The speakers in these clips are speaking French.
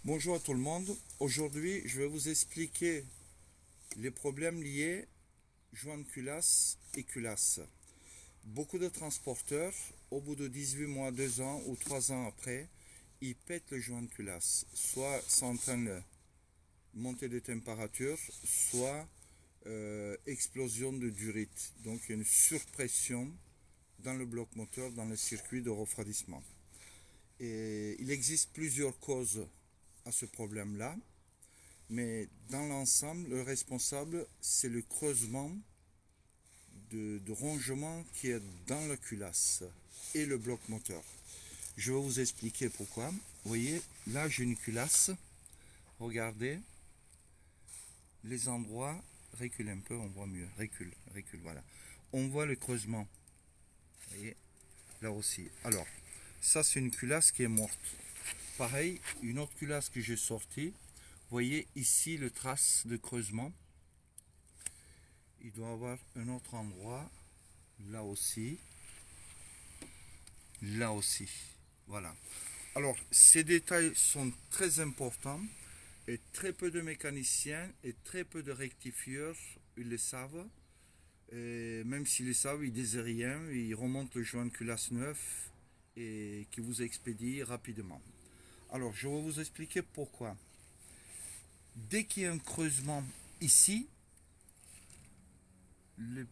Bonjour à tout le monde. Aujourd'hui, je vais vous expliquer les problèmes liés joint de culasse et culasse. Beaucoup de transporteurs, au bout de 18 mois, 2 ans ou 3 ans après, ils pètent le joint de culasse. Soit ça entraîne montée de température, soit explosion de durite. Donc il y a une surpression dans le bloc moteur, dans le circuit de refroidissement. Et il existe plusieurs causes à ce problème-là, mais dans l'ensemble, le responsable, c'est le creusement de rongement qui est dans la culasse et le bloc moteur. Je vais vous expliquer pourquoi. Vous voyez, là j'ai une culasse. Regardez, les endroits, recule un peu, on voit mieux. Recule, voilà. On voit le creusement. Vous voyez, là aussi. Alors, ça c'est une culasse qui est morte. Pareil, une autre culasse que j'ai sortie. Vous voyez ici le trace de creusement. Il doit y avoir un autre endroit. Là aussi. Là aussi. Voilà. Alors, ces détails sont très importants. Et très peu de mécaniciens et très peu de rectifieurs, ils le savent. Et même s'ils le savent, ils disent rien. Ils remontent le joint de culasse neuf et qui vous expédie rapidement. Alors, je vais vous expliquer pourquoi. Dès qu'il y a un creusement ici, la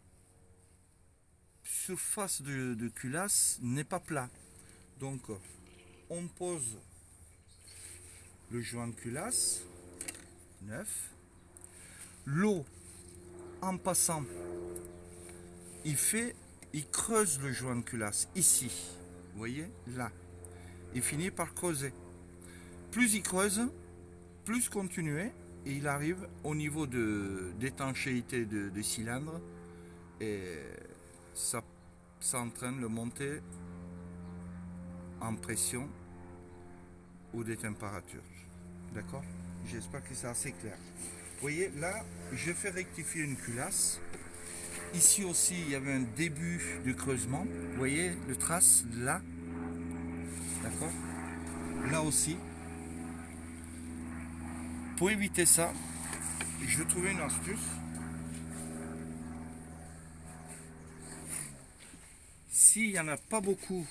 surface de culasse n'est pas plat. Donc, on pose le joint de culasse neuf. L'eau, en passant, il creuse le joint de culasse ici. Vous voyez, là. Il finit par creuser. Plus il creuse, plus continuer, et il arrive au niveau d'étanchéité de cylindre, et ça entraîne le montée en pression ou des températures. D'accord? J'espère que c'est assez clair. Vous voyez, là, je fais rectifier une culasse. Ici aussi, il y avait un début de creusement. Vous voyez le trace là? D'accord? Là aussi. Pour éviter ça, je vais trouver une astuce. S'il n'y en a pas beaucoup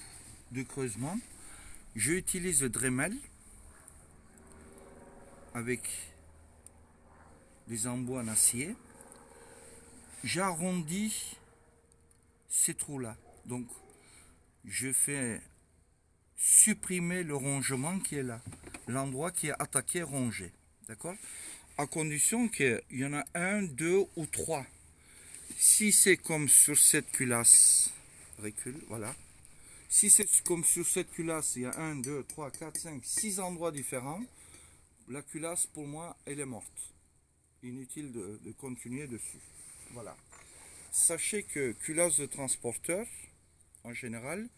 de creusement, j'utilise le Dremel avec des embouts en acier. J'arrondis ces trous-là. Donc, je fais supprimer le rongement qui est là. L'endroit qui est attaqué, rongé. D'accord? À condition qu'il y en a un, deux ou trois. Si c'est comme sur cette culasse, recule, voilà. Si c'est comme sur cette culasse, il y a 1, 2, 3, 4, 5, 6 endroits différents, la culasse, pour moi, elle est morte. Inutile de continuer dessus. Voilà. Sachez que culasse de transporteur, en général,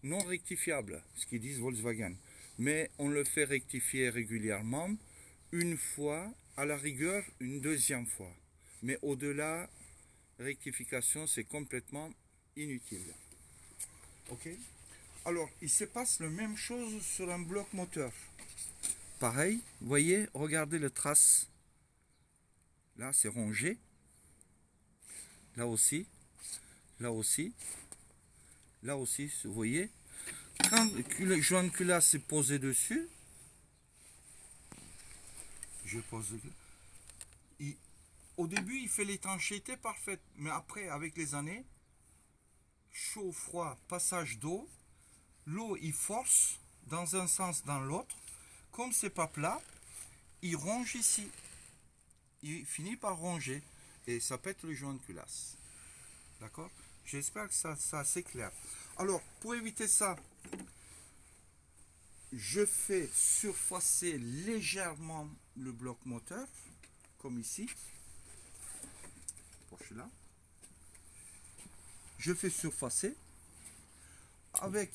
non rectifiable, ce qu'ils disent Volkswagen. Mais on le fait rectifier régulièrement, une fois, à la rigueur, une deuxième fois. Mais au-delà, rectification, c'est complètement inutile. Ok? Alors, il se passe la même chose sur un bloc moteur. Pareil, vous voyez, regardez le trace. Là, c'est rongé. Là aussi. Là aussi. Là aussi, vous voyez. Quand le joint de culasse est posé dessus, je pose. Au début, il fait l'étanchéité parfaite. Mais après, avec les années, chaud, froid, passage d'eau, l'eau, il force dans un sens, dans l'autre. Comme c'est pas plat, il ronge ici. Il finit par ronger. Et ça pète le joint de culasse. D'accord? J'espère que ça c'est clair. Alors, pour éviter ça, je fais surfacer légèrement le bloc moteur, comme ici. Pour celui-là. Je fais surfacer avec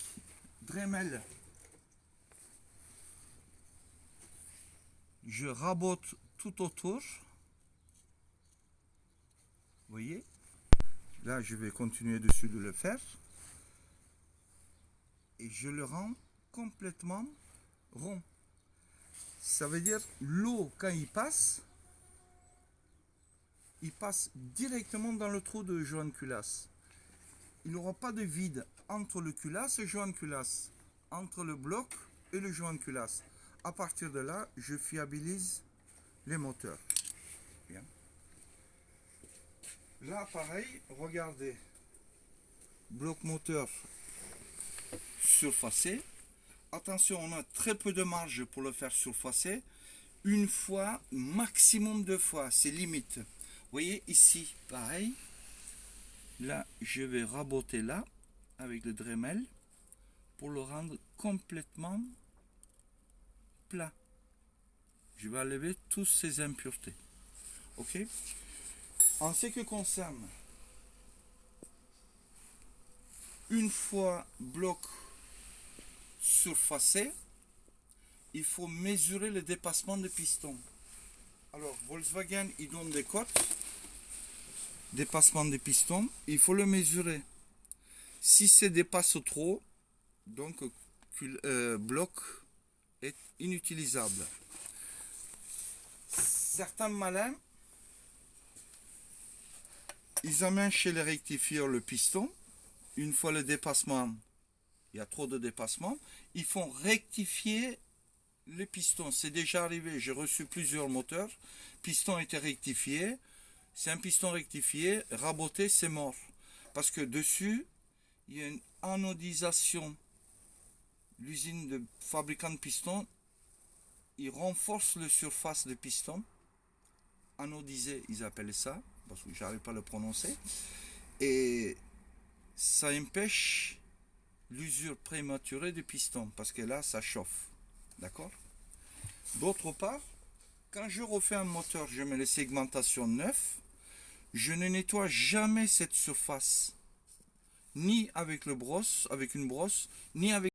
Dremel. Je rabote tout autour. Vous voyez? Là, je vais continuer dessus de le faire. Et je le rends complètement rond. Ça veut dire l'eau, quand il passe directement dans le trou de joint culasse. Il n'y aura pas de vide entre le culasse et le joint culasse, entre le bloc et le joint culasse. À partir de là, je fiabilise les moteurs. Bien. Là, pareil, regardez. Bloc moteur surfacé. Attention, on a très peu de marge pour le faire surfacer. Une fois, maximum 2 fois, c'est limite. Vous voyez ici, pareil. Là, je vais raboter là avec le Dremel pour le rendre complètement plat. Je vais enlever toutes ces impuretés. Ok. En ce qui concerne, une fois bloc surfacé, il faut mesurer le dépassement de piston. Alors, Volkswagen, il donne des cotes. Dépassement des pistons, il faut le mesurer. Si c'est dépasse trop, donc bloc est inutilisable. Certains malins, ils amènent chez les rectifieurs le piston. Une fois le dépassement, il y a trop de dépassement, ils font rectifier le piston. C'est déjà arrivé, j'ai reçu plusieurs moteurs, piston était rectifié. C'est un piston rectifié, raboté, c'est mort. Parce que dessus, il y a une anodisation. L'usine de fabricant de pistons, il renforce la surface de piston. Anodisé, ils appellent ça, parce que j'arrive pas à le prononcer. Et ça empêche l'usure prématurée du piston, parce que là, ça chauffe. D'accord? D'autre part, quand je refais un moteur, je mets les segmentations neuves. Je ne nettoie jamais cette surface, ni avec une brosse, ni avec